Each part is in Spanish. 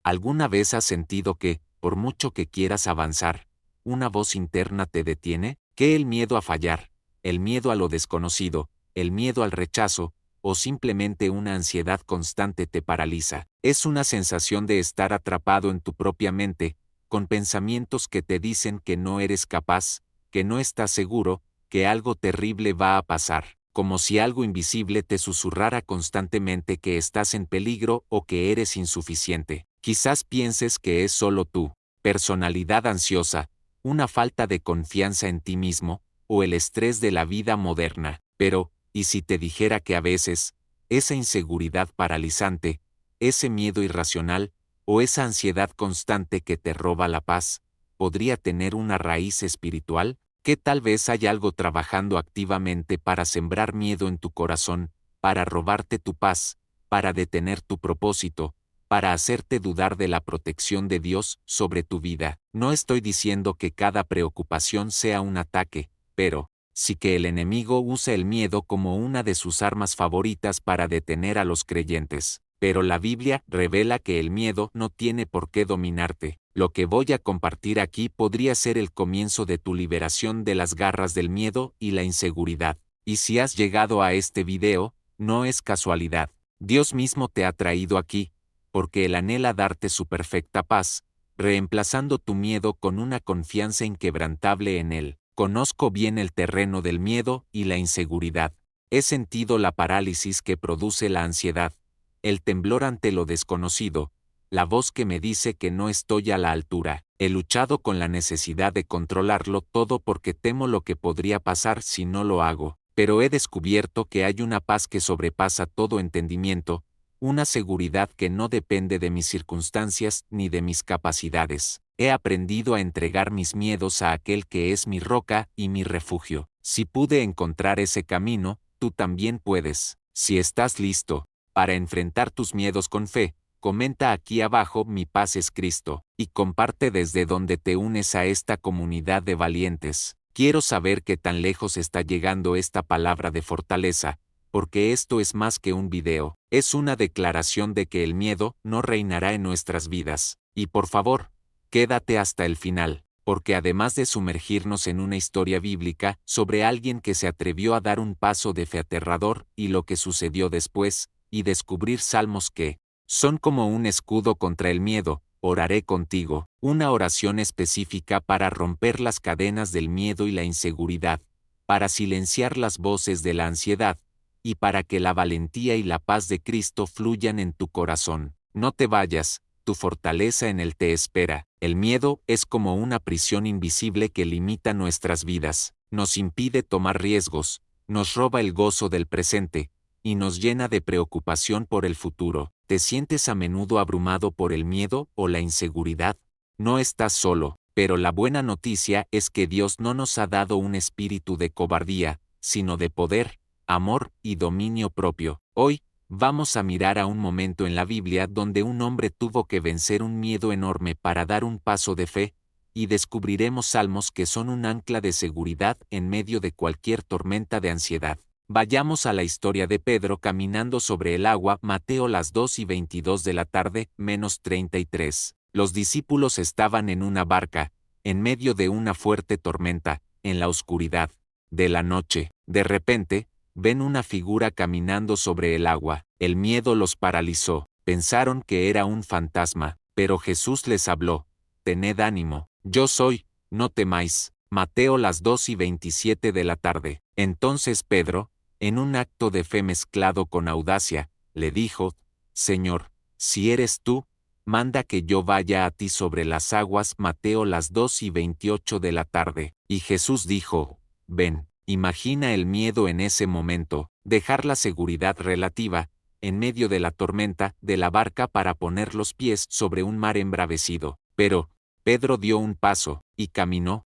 ¿Alguna vez has sentido que, por mucho que quieras avanzar, una voz interna te detiene? ¿Que el miedo a fallar, el miedo a lo desconocido, el miedo al rechazo, o simplemente una ansiedad constante te paraliza? Es una sensación de estar atrapado en tu propia mente, con pensamientos que te dicen que no eres capaz, que no estás seguro, que algo terrible va a pasar, como si algo invisible te susurrara constantemente que estás en peligro o que eres insuficiente. Quizás pienses que es solo tu personalidad ansiosa, una falta de confianza en ti mismo, o el estrés de la vida moderna. Pero, ¿y si te dijera que a veces, esa inseguridad paralizante, ese miedo irracional, o esa ansiedad constante que te roba la paz, podría tener una raíz espiritual? Que tal vez hay algo trabajando activamente para sembrar miedo en tu corazón, para robarte tu paz, para detener tu propósito, para hacerte dudar de la protección de Dios sobre tu vida. No estoy diciendo que cada preocupación sea un ataque, pero sí que el enemigo usa el miedo como una de sus armas favoritas para detener a los creyentes. Pero la Biblia revela que el miedo no tiene por qué dominarte. Lo que voy a compartir aquí podría ser el comienzo de tu liberación de las garras del miedo y la inseguridad. Y si has llegado a este video, no es casualidad. Dios mismo te ha traído aquí, porque Él anhela darte su perfecta paz, reemplazando tu miedo con una confianza inquebrantable en Él. Conozco bien el terreno del miedo y la inseguridad. He sentido la parálisis que produce la ansiedad, el temblor ante lo desconocido, la voz que me dice que no estoy a la altura. He luchado con la necesidad de controlarlo todo porque temo lo que podría pasar si no lo hago, pero he descubierto que hay una paz que sobrepasa todo entendimiento, una seguridad que no depende de mis circunstancias ni de mis capacidades. He aprendido a entregar mis miedos a aquel que es mi roca y mi refugio. Si pude encontrar ese camino, tú también puedes. Si estás listo para enfrentar tus miedos con fe, comenta aquí abajo "Mi paz es Cristo" y comparte desde donde te unes a esta comunidad de valientes. Quiero saber qué tan lejos está llegando esta palabra de fortaleza, porque esto es más que un video, es una declaración de que el miedo no reinará en nuestras vidas. Y por favor, quédate hasta el final, porque además de sumergirnos en una historia bíblica sobre alguien que se atrevió a dar un paso de fe aterrador y lo que sucedió después, y descubrir salmos que son como un escudo contra el miedo, oraré contigo, una oración específica para romper las cadenas del miedo y la inseguridad, para silenciar las voces de la ansiedad, y para que la valentía y la paz de Cristo fluyan en tu corazón. No te vayas, tu fortaleza en Él te espera. El miedo es como una prisión invisible que limita nuestras vidas, nos impide tomar riesgos, nos roba el gozo del presente, y nos llena de preocupación por el futuro. ¿Te sientes a menudo abrumado por el miedo o la inseguridad? No estás solo, pero la buena noticia es que Dios no nos ha dado un espíritu de cobardía, sino de poder, amor y dominio propio. Hoy, vamos a mirar a un momento en la Biblia donde un hombre tuvo que vencer un miedo enorme para dar un paso de fe, y descubriremos salmos que son un ancla de seguridad en medio de cualquier tormenta de ansiedad. Vayamos a la historia de Pedro caminando sobre el agua. Mateo las 2:22 de la tarde, -33. Los discípulos estaban en una barca, en medio de una fuerte tormenta, en la oscuridad de la noche. De repente, ven una figura caminando sobre el agua. El miedo los paralizó. Pensaron que era un fantasma, pero Jesús les habló. Tened ánimo, yo soy, no temáis. Mateo las 2:27 de la tarde. Entonces Pedro, en un acto de fe mezclado con audacia, le dijo: Señor, si eres tú, manda que yo vaya a ti sobre las aguas. Mateo las 2:28 de la tarde. Y Jesús dijo: Ven. Imagina el miedo en ese momento, dejar la seguridad relativa, en medio de la tormenta, de la barca para poner los pies sobre un mar embravecido. Pero, Pedro dio un paso, y caminó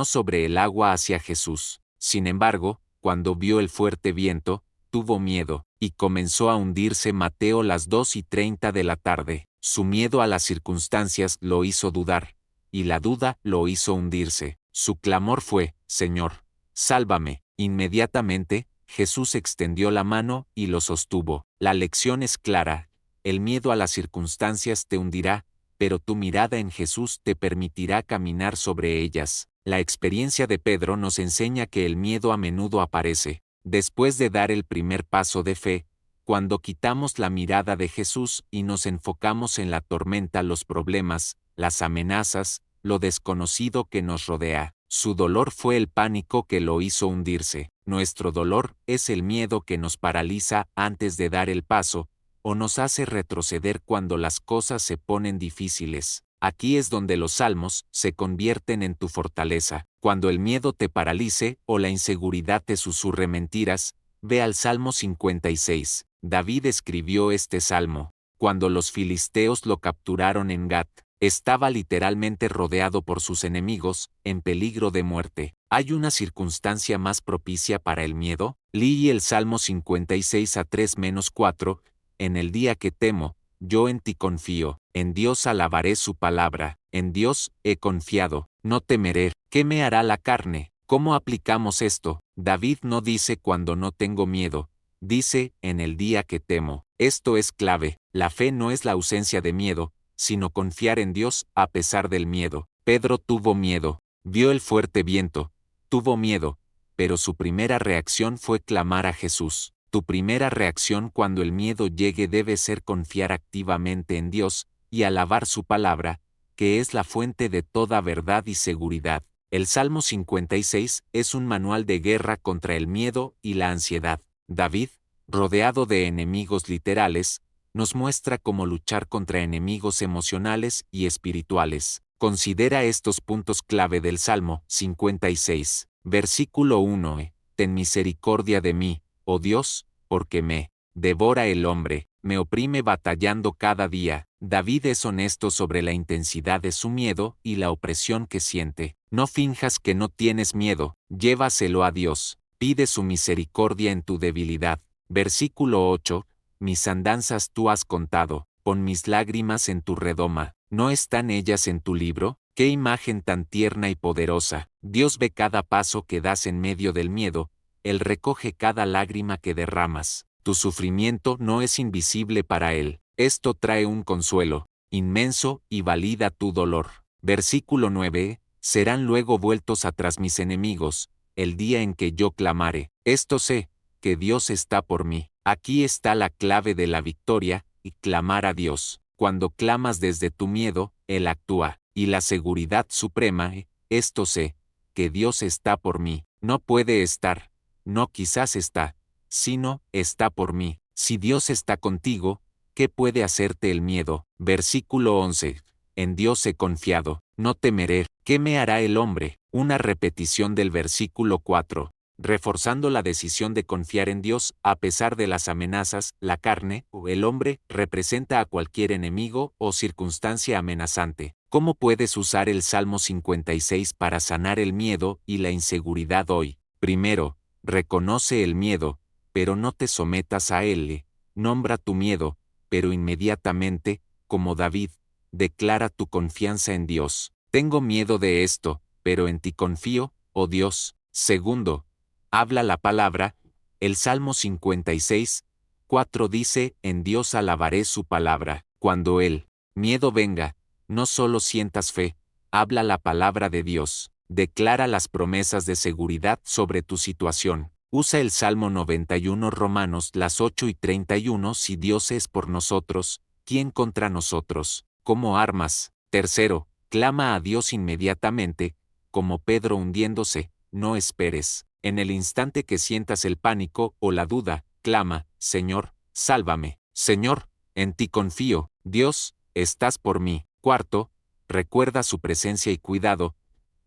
sobre el agua hacia Jesús. Sin embargo, cuando vio el fuerte viento, tuvo miedo, y comenzó a hundirse. Mateo las 2:30 de la tarde. Su miedo a las circunstancias lo hizo dudar, y la duda lo hizo hundirse. Su clamor fue: Señor, sálvame. Inmediatamente, Jesús extendió la mano y lo sostuvo. La lección es clara. El miedo a las circunstancias te hundirá, pero tu mirada en Jesús te permitirá caminar sobre ellas. La experiencia de Pedro nos enseña que el miedo a menudo aparece después de dar el primer paso de fe, cuando quitamos la mirada de Jesús y nos enfocamos en la tormenta, los problemas, las amenazas, lo desconocido que nos rodea. Su dolor fue el pánico que lo hizo hundirse. Nuestro dolor es el miedo que nos paraliza antes de dar el paso, o nos hace retroceder cuando las cosas se ponen difíciles. Aquí es donde los salmos se convierten en tu fortaleza. Cuando el miedo te paralice o la inseguridad te susurre mentiras, ve al Salmo 56. David escribió este salmo cuando los filisteos lo capturaron en Gat. Estaba literalmente rodeado por sus enemigos, en peligro de muerte. ¿Hay una circunstancia más propicia para el miedo? Leí el Salmo 56 a 3-4, en el día que temo, yo en ti confío, en Dios alabaré su palabra, en Dios he confiado, no temeré. ¿Qué me hará la carne? ¿Cómo aplicamos esto? David no dice cuando no tengo miedo, dice en el día que temo. Esto es clave. La fe no es la ausencia de miedo, sino confiar en Dios a pesar del miedo. Pedro tuvo miedo, vio el fuerte viento, tuvo miedo, pero su primera reacción fue clamar a Jesús. Tu primera reacción cuando el miedo llegue debe ser confiar activamente en Dios y alabar su palabra, que es la fuente de toda verdad y seguridad. El Salmo 56 es un manual de guerra contra el miedo y la ansiedad. David, rodeado de enemigos literales, nos muestra cómo luchar contra enemigos emocionales y espirituales. Considera estos puntos clave del Salmo 56. Versículo 1. Ten misericordia de mí, oh Dios, porque me devora el hombre, me oprime batallando cada día. David es honesto sobre la intensidad de su miedo y la opresión que siente. No finjas que no tienes miedo, llévaselo a Dios. Pide su misericordia en tu debilidad. Versículo 8. Mis andanzas tú has contado, pon mis lágrimas en tu redoma. ¿No están ellas en tu libro? ¡Qué imagen tan tierna y poderosa! Dios ve cada paso que das en medio del miedo, Él recoge cada lágrima que derramas. Tu sufrimiento no es invisible para Él. Esto trae un consuelo inmenso y valida tu dolor. Versículo 9. Serán luego vueltos atrás mis enemigos, el día en que yo clamare. Esto sé, que Dios está por mí. Aquí está la clave de la victoria, y clamar a Dios. Cuando clamas desde tu miedo, Él actúa. Y la seguridad suprema, esto sé, que Dios está por mí. No puede estar, no quizás está, sino está por mí. Si Dios está contigo, ¿qué puede hacerte el miedo? Versículo 11. En Dios he confiado, no temeré. ¿Qué me hará el hombre? Una repetición del versículo 4. Reforzando la decisión de confiar en Dios a pesar de las amenazas. La carne, o el hombre, representa a cualquier enemigo o circunstancia amenazante. ¿Cómo puedes usar el Salmo 56 para sanar el miedo y la inseguridad hoy? Primero, reconoce el miedo, pero no te sometas a él. Nombra tu miedo, pero inmediatamente, como David, declara tu confianza en Dios. Tengo miedo de esto, pero en ti confío, oh Dios. Segundo, habla la palabra. El Salmo 56, 4 dice, en Dios alabaré su palabra. Cuando el miedo venga, no solo sientas fe, habla la palabra de Dios. Declara las promesas de seguridad sobre tu situación. Usa el Salmo 91 Romanos las 8 y 31. Si Dios es por nosotros, ¿quién contra nosotros? Como armas. Tercero, clama a Dios inmediatamente, como Pedro hundiéndose, no esperes. En el instante que sientas el pánico o la duda, clama, Señor, sálvame. Señor, en ti confío. Dios, estás por mí. Cuarto, recuerda su presencia y cuidado.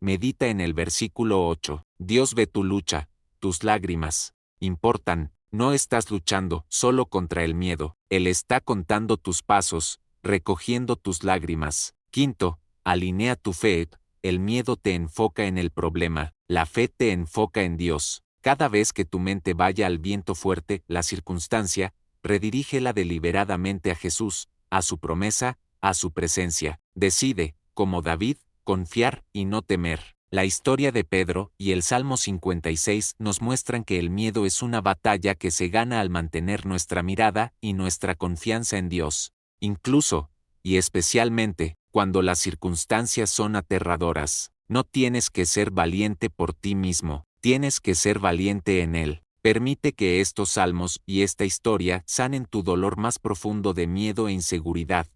Medita en el versículo 8. Dios ve tu lucha, tus lágrimas importan. No estás luchando solo contra el miedo. Él está contando tus pasos, recogiendo tus lágrimas. Quinto, alinea tu fe. El miedo te enfoca en el problema, la fe te enfoca en Dios. Cada vez que tu mente vaya al viento fuerte, la circunstancia, redirígela deliberadamente a Jesús, a su promesa, a su presencia. Decide, como David, confiar y no temer. La historia de Pedro y el Salmo 56 nos muestran que el miedo es una batalla que se gana al mantener nuestra mirada y nuestra confianza en Dios. Incluso, y especialmente, cuando las circunstancias son aterradoras, no tienes que ser valiente por ti mismo, tienes que ser valiente en Él. Permite que estos salmos y esta historia sanen tu dolor más profundo de miedo e inseguridad,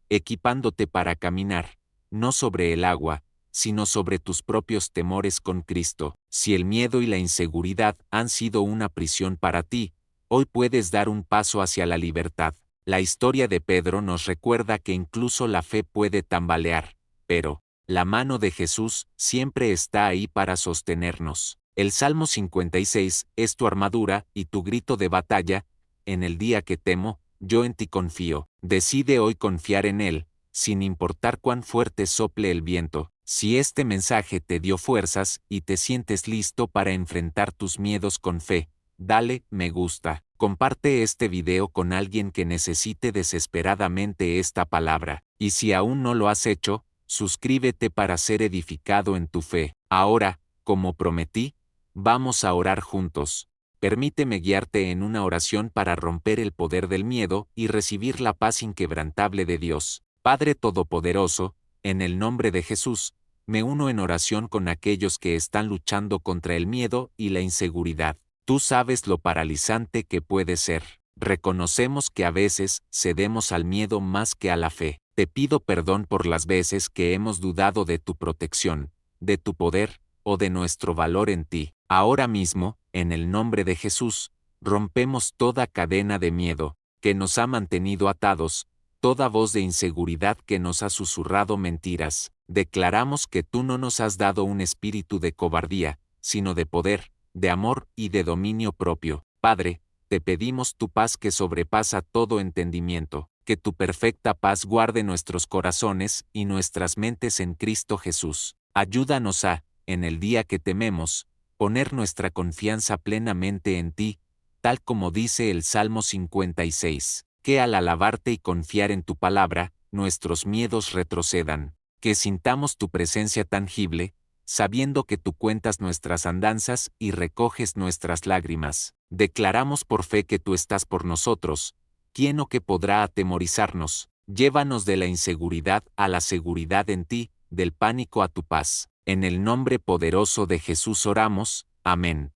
equipándote para caminar, no sobre el agua, sino sobre tus propios temores con Cristo. Si el miedo y la inseguridad han sido una prisión para ti, hoy puedes dar un paso hacia la libertad. La historia de Pedro nos recuerda que incluso la fe puede tambalear, pero la mano de Jesús siempre está ahí para sostenernos. El Salmo 56 es tu armadura y tu grito de batalla. En el día que temo, yo en ti confío. Decide hoy confiar en Él, sin importar cuán fuerte sople el viento. Si este mensaje te dio fuerzas y te sientes listo para enfrentar tus miedos con fe, dale me gusta. Comparte este video con alguien que necesite desesperadamente esta palabra. Y si aún no lo has hecho, suscríbete para ser edificado en tu fe. Ahora, como prometí, vamos a orar juntos. Permíteme guiarte en una oración para romper el poder del miedo y recibir la paz inquebrantable de Dios. Padre Todopoderoso, en el nombre de Jesús, me uno en oración con aquellos que están luchando contra el miedo y la inseguridad. Tú sabes lo paralizante que puede ser. Reconocemos que a veces cedemos al miedo más que a la fe. Te pido perdón por las veces que hemos dudado de tu protección, de tu poder, o de nuestro valor en ti. Ahora mismo, en el nombre de Jesús, rompemos toda cadena de miedo que nos ha mantenido atados, toda voz de inseguridad que nos ha susurrado mentiras. Declaramos que tú no nos has dado un espíritu de cobardía, sino de poder, de amor y de dominio propio. Padre, te pedimos tu paz que sobrepasa todo entendimiento, que tu perfecta paz guarde nuestros corazones y nuestras mentes en Cristo Jesús. Ayúdanos a, en el día que tememos, poner nuestra confianza plenamente en ti, tal como dice el Salmo 56, que al alabarte y confiar en tu palabra, nuestros miedos retrocedan, que sintamos tu presencia tangible, sabiendo que tú cuentas nuestras andanzas y recoges nuestras lágrimas. Declaramos por fe que tú estás por nosotros. ¿Quién o qué podrá atemorizarnos? Llévanos de la inseguridad a la seguridad en ti, del pánico a tu paz. En el nombre poderoso de Jesús oramos. Amén.